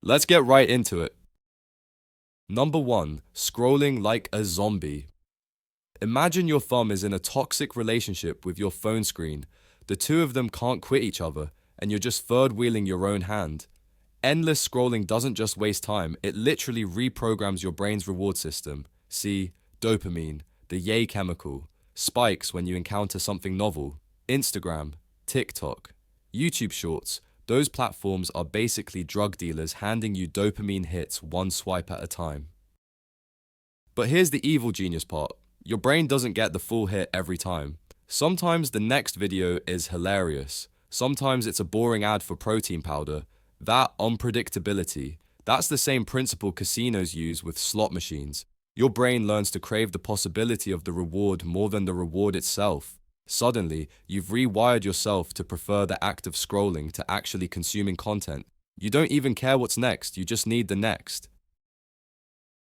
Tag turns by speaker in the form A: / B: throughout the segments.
A: Let's get right into it. Number 1. Scrolling like a zombie. Imagine your thumb is in a toxic relationship with your phone screen. The two of them can't quit each other, and you're just third wheeling your own hand. Endless scrolling doesn't just waste time, it literally reprograms your brain's reward system. See, dopamine, the yay chemical, spikes when you encounter something novel. Instagram, TikTok, YouTube Shorts, those platforms are basically drug dealers handing you dopamine hits one swipe at a time. But here's the evil genius part. Your brain doesn't get the full hit every time. Sometimes the next video is hilarious. Sometimes it's a boring ad for protein powder. That unpredictability, that's the same principle casinos use with slot machines. Your brain learns to crave the possibility of the reward more than the reward itself. Suddenly, you've rewired yourself to prefer the act of scrolling to actually consuming content. You don't even care what's next, you just need the next.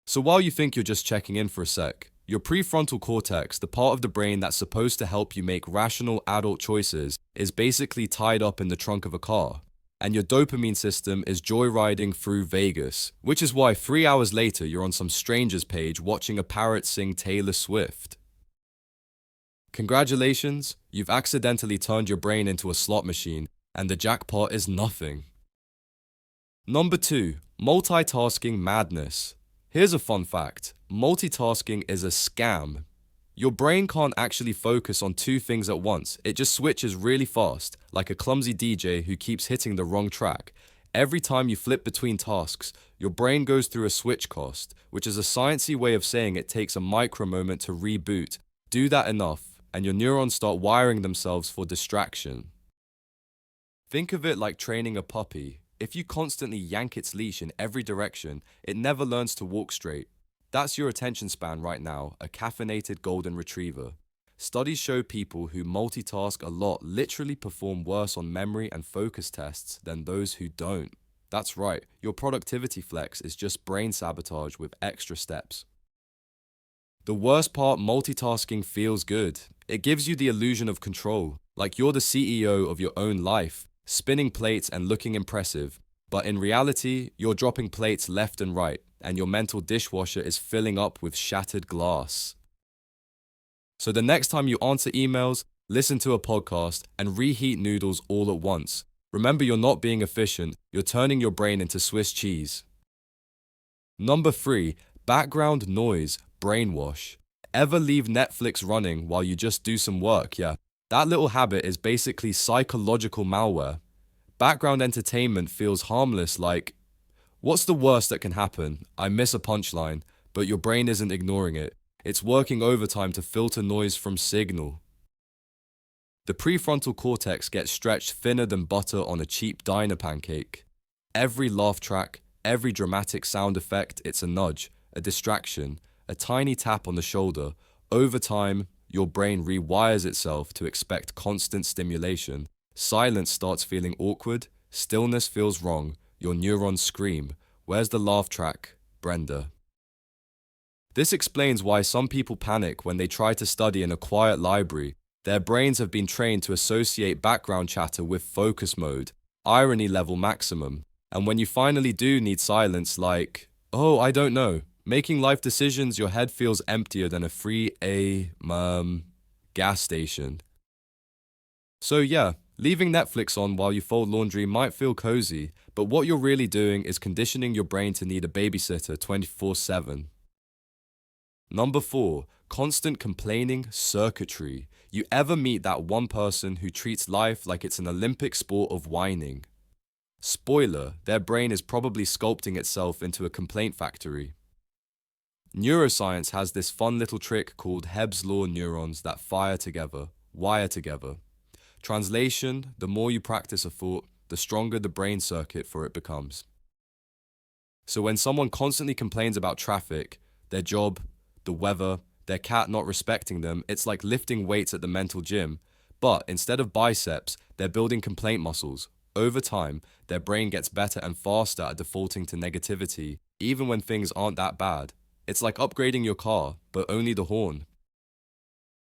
A: So while you think you're just checking in for a sec, your prefrontal cortex, the part of the brain that's supposed to help you make rational adult choices, is basically tied up in the trunk of a car. And your dopamine system is joyriding through Vegas, which is why 3 hours later you're on some stranger's page watching a parrot sing Taylor Swift. Congratulations, you've accidentally turned your brain into a slot machine, and the jackpot is nothing. Number 2. Multitasking madness. Here's a fun fact. Multitasking is a scam. Your brain can't actually focus on two things at once. It just switches really fast, like a clumsy DJ who keeps hitting the wrong track. Every time you flip between tasks, your brain goes through a switch cost, which is a sciencey way of saying it takes a micro moment to reboot. Do that enough, and your neurons start wiring themselves for distraction. Think of it like training a puppy. If you constantly yank its leash in every direction, it never learns to walk straight. That's your attention span right now, a caffeinated golden retriever. Studies show people who multitask a lot literally perform worse on memory and focus tests than those who don't. That's right, your productivity flex is just brain sabotage with extra steps. The worst part, multitasking feels good. It gives you the illusion of control, like you're the CEO of your own life, spinning plates and looking impressive. But in reality, you're dropping plates left and right, and your mental dishwasher is filling up with shattered glass. So the next time you answer emails, listen to a podcast, and reheat noodles all at once, remember you're not being efficient, you're turning your brain into Swiss cheese. Number 3. Background noise, brainwash. Ever leave Netflix running while you just do some work? Yeah, that little habit is basically psychological malware. Background entertainment feels harmless, like, what's the worst that can happen? I miss a punchline, but your brain isn't ignoring it. It's working overtime to filter noise from signal. The prefrontal cortex gets stretched thinner than butter on a cheap diner pancake. Every laugh track, every dramatic sound effect, it's a nudge, a distraction, a tiny tap on the shoulder. Over time, your brain rewires itself to expect constant stimulation. Silence starts feeling awkward, stillness feels wrong, your neurons scream, "Where's the laugh track, Brenda?" This explains why some people panic when they try to study in a quiet library. Their brains have been trained to associate background chatter with focus mode, irony level maximum. And when you finally do need silence, like, oh, I don't know, making life decisions, your head feels emptier than a free gas station. So yeah, leaving Netflix on while you fold laundry might feel cozy, but what you're really doing is conditioning your brain to need a babysitter 24/7. Number 4. Constant complaining circuitry. You ever meet that one person who treats life like it's an Olympic sport of whining? Spoiler, their brain is probably sculpting itself into a complaint factory. Neuroscience has this fun little trick called Hebb's law neurons that wire together. Translation, the more you practice a thought, the stronger the brain circuit for it becomes. So when someone constantly complains about traffic, their job, the weather, their cat not respecting them, it's like lifting weights at the mental gym. But instead of biceps, they're building complaint muscles. Over time, their brain gets better and faster at defaulting to negativity, even when things aren't that bad. It's like upgrading your car, but only the horn.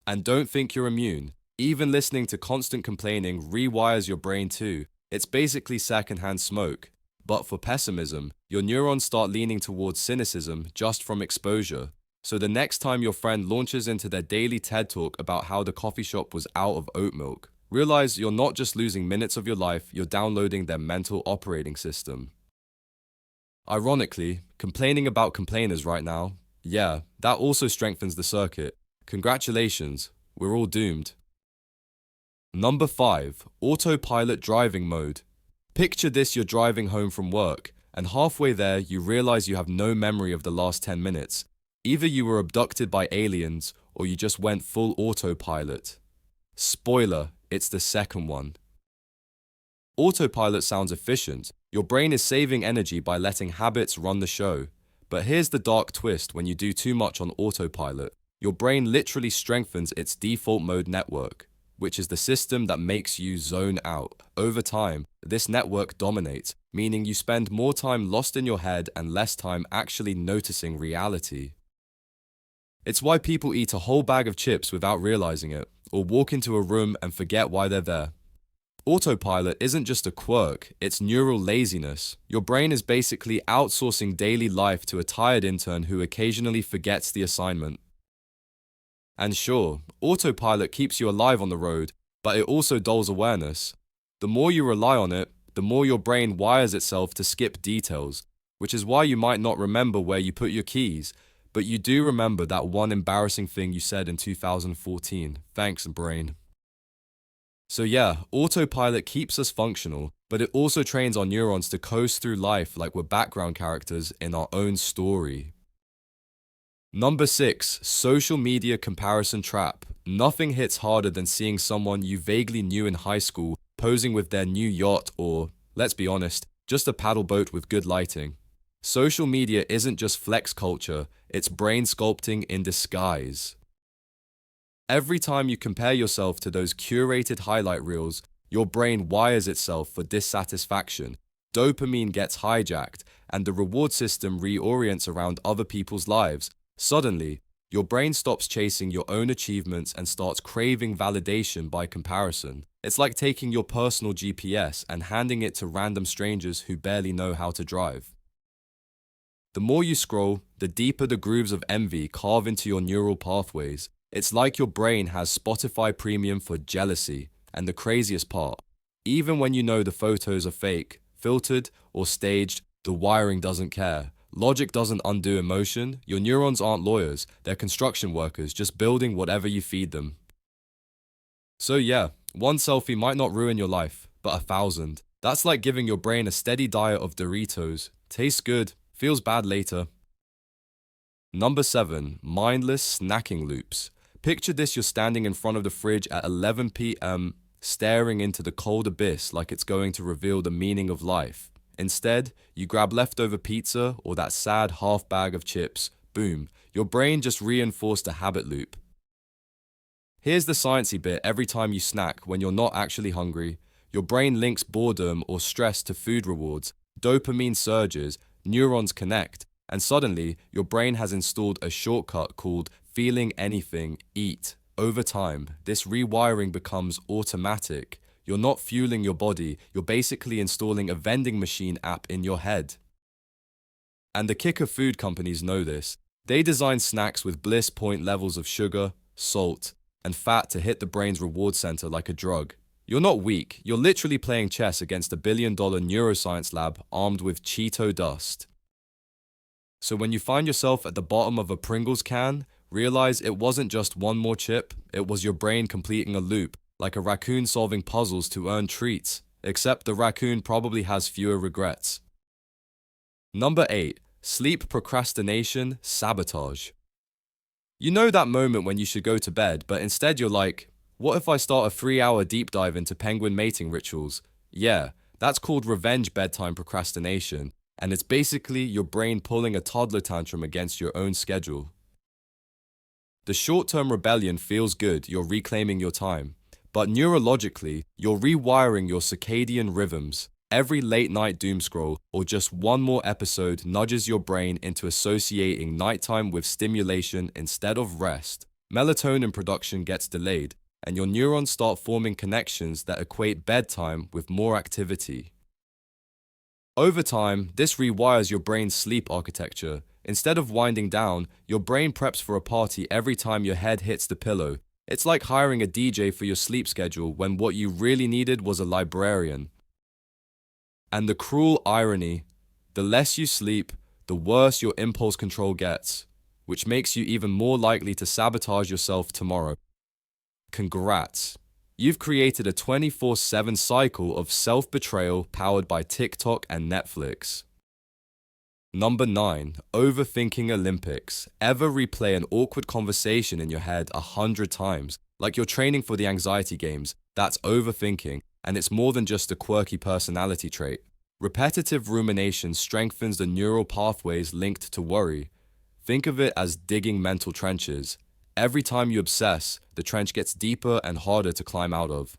A: And don't think you're immune. Even listening to constant complaining rewires your brain too. It's basically secondhand smoke. But for pessimism, your neurons start leaning towards cynicism just from exposure. So the next time your friend launches into their daily TED talk about how the coffee shop was out of oat milk, realize you're not just losing minutes of your life, you're downloading their mental operating system. Ironically, complaining about complainers right now, yeah, that also strengthens the circuit. Congratulations, we're all doomed. Number 5. Autopilot driving mode. Picture this: you're driving home from work, and halfway there you realize you have no memory of the last 10 minutes. Either you were abducted by aliens, or you just went full autopilot. Spoiler, it's the second one. Autopilot sounds efficient. Your brain is saving energy by letting habits run the show. But here's the dark twist: when you do too much on autopilot, your brain literally strengthens its default mode network, which is the system that makes you zone out. Over time, this network dominates, meaning you spend more time lost in your head and less time actually noticing reality. It's why people eat a whole bag of chips without realizing it, or walk into a room and forget why they're there. Autopilot isn't just a quirk, it's neural laziness. Your brain is basically outsourcing daily life to a tired intern who occasionally forgets the assignment. And sure, autopilot keeps you alive on the road, but it also dulls awareness. The more you rely on it, the more your brain wires itself to skip details, which is why you might not remember where you put your keys, but you do remember that one embarrassing thing you said in 2014. Thanks, brain. So yeah, autopilot keeps us functional, but it also trains our neurons to coast through life like we're background characters in our own story. Number 6. Social media comparison trap. Nothing hits harder than seeing someone you vaguely knew in high school posing with their new yacht or, let's be honest, just a paddle boat with good lighting. Social media isn't just flex culture, it's brain sculpting in disguise. Every time you compare yourself to those curated highlight reels, your brain wires itself for dissatisfaction. Dopamine gets hijacked, and the reward system reorients around other people's lives. Suddenly, your brain stops chasing your own achievements and starts craving validation by comparison. It's like taking your personal GPS and handing it to random strangers who barely know how to drive. The more you scroll, the deeper the grooves of envy carve into your neural pathways. It's like your brain has Spotify Premium for jealousy. And the craziest part, even when you know the photos are fake, filtered, or staged, the wiring doesn't care. Logic doesn't undo emotion. Your neurons aren't lawyers, they're construction workers, just building whatever you feed them. So yeah, one selfie might not ruin your life, but 1,000. That's like giving your brain a steady diet of Doritos. Tastes good, feels bad later. Number 7. Mindless snacking loops. Picture this: you're standing in front of the fridge at 11 p.m., staring into the cold abyss like it's going to reveal the meaning of life. Instead, you grab leftover pizza or that sad half bag of chips. Boom, your brain just reinforced a habit loop. Here's the sciencey bit: every time you snack when you're not actually hungry, your brain links boredom or stress to food rewards. Dopamine surges, neurons connect, and suddenly your brain has installed a shortcut called feeling anything, eat. Over time, this rewiring becomes automatic. You're not fueling your body, you're basically installing a vending machine app in your head. And the kicker: food companies know this. They design snacks with bliss point levels of sugar, salt, and fat to hit the brain's reward center like a drug. You're not weak, you're literally playing chess against $1 billion neuroscience lab armed with Cheeto dust. So when you find yourself at the bottom of a Pringles can, realize it wasn't just one more chip, it was your brain completing a loop, like a raccoon solving puzzles to earn treats, except the raccoon probably has fewer regrets. Number 8. Sleep procrastination sabotage. You know that moment when you should go to bed, but instead you're like, what if I start a 3-hour deep dive into penguin mating rituals? Yeah, that's called revenge bedtime procrastination, and it's basically your brain pulling a toddler tantrum against your own schedule. The short-term rebellion feels good, you're reclaiming your time. But neurologically, you're rewiring your circadian rhythms. Every late-night doomscroll or just one more episode nudges your brain into associating nighttime with stimulation instead of rest. Melatonin production gets delayed, and your neurons start forming connections that equate bedtime with more activity. Over time, this rewires your brain's sleep architecture. Instead of winding down, your brain preps for a party every time your head hits the pillow. It's like hiring a DJ for your sleep schedule when what you really needed was a librarian. And the cruel irony, the less you sleep, the worse your impulse control gets, which makes you even more likely to sabotage yourself tomorrow. Congrats. You've created a 24/7 cycle of self-betrayal powered by TikTok and Netflix. Number 9. Overthinking Olympics. Ever replay an awkward conversation in your head 100 times, like you're training for the anxiety games? That's overthinking, and it's more than just a quirky personality trait. Repetitive rumination strengthens the neural pathways linked to worry. Think of it as digging mental trenches. Every time you obsess, the trench gets deeper and harder to climb out of.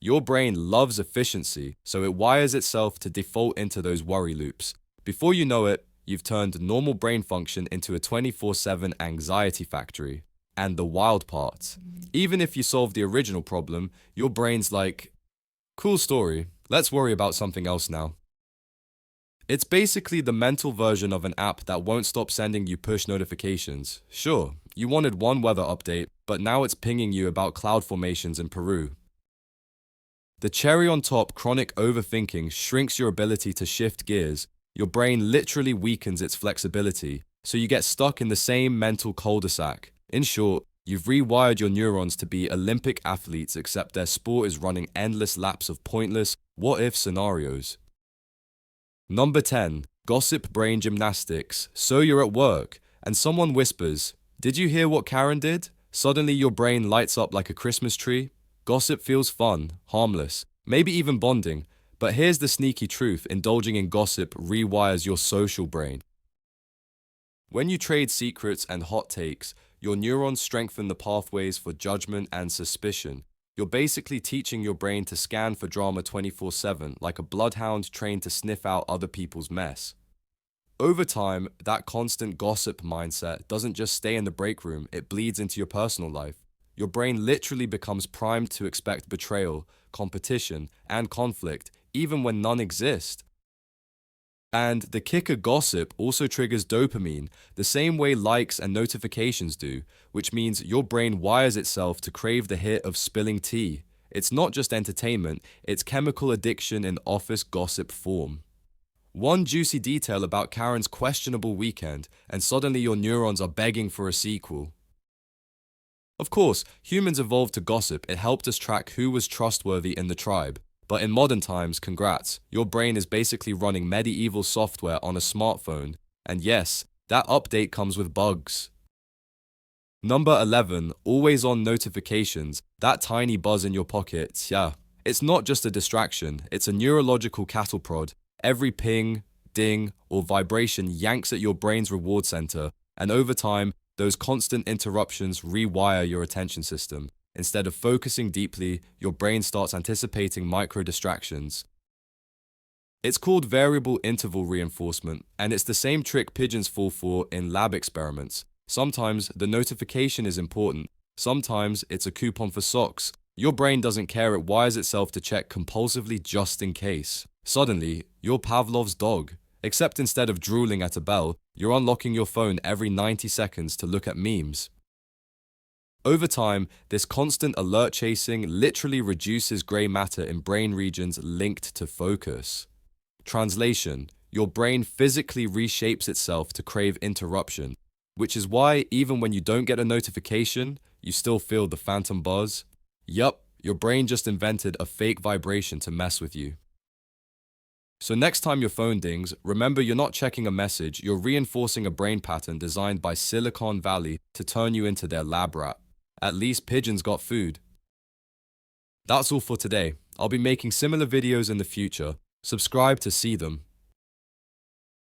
A: Your brain loves efficiency, so it wires itself to default into those worry loops. Before you know it, you've turned normal brain function into a 24/7 anxiety factory. And the wild part, even if you solve the original problem, your brain's like, cool story, let's worry about something else now. It's basically the mental version of an app that won't stop sending you push notifications. Sure, you wanted one weather update, but now it's pinging you about cloud formations in Peru. The cherry on top, chronic overthinking shrinks your ability to shift gears. Your brain literally weakens its flexibility, so you get stuck in the same mental cul-de-sac. In short, you've rewired your neurons to be Olympic athletes, except their sport is running endless laps of pointless what-if scenarios. Number 10. Gossip brain gymnastics. So you're at work, and someone whispers, "Did you hear what Karen did?" Suddenly your brain lights up like a Christmas tree. Gossip feels fun, harmless, maybe even bonding. But here's the sneaky truth, indulging in gossip rewires your social brain. When you trade secrets and hot takes, your neurons strengthen the pathways for judgment and suspicion. You're basically teaching your brain to scan for drama 24/7, like a bloodhound trained to sniff out other people's mess. Over time, that constant gossip mindset doesn't just stay in the break room, it bleeds into your personal life. Your brain literally becomes primed to expect betrayal, competition, and conflict, even when none exist. And the kicker, gossip also triggers dopamine, the same way likes and notifications do, which means your brain wires itself to crave the hit of spilling tea. It's not just entertainment, it's chemical addiction in office gossip form. One juicy detail about Karen's questionable weekend, and suddenly your neurons are begging for a sequel. Of course, humans evolved to gossip. It helped us track who was trustworthy in the tribe. But in modern times, congrats, your brain is basically running medieval software on a smartphone. And yes, that update comes with bugs. Number 11, always on notifications. That tiny buzz in your pocket, yeah. It's not just a distraction, it's a neurological cattle prod. Every ping, ding, or vibration yanks at your brain's reward center. And over time, those constant interruptions rewire your attention system. Instead of focusing deeply, your brain starts anticipating micro-distractions. It's called variable interval reinforcement, and it's the same trick pigeons fall for in lab experiments. Sometimes the notification is important, sometimes it's a coupon for socks. Your brain doesn't care, it wires itself to check compulsively just in case. Suddenly, you're Pavlov's dog. Except instead of drooling at a bell, you're unlocking your phone every 90 seconds to look at memes. Over time, this constant alert chasing literally reduces grey matter in brain regions linked to focus. Translation: your brain physically reshapes itself to crave interruption, which is why even when you don't get a notification, you still feel the phantom buzz. Yup, your brain just invented a fake vibration to mess with you. So next time your phone dings, remember you're not checking a message, you're reinforcing a brain pattern designed by Silicon Valley to turn you into their lab rat. At least pigeons got food. That's all for today. I'll be making similar videos in the future. Subscribe to see them.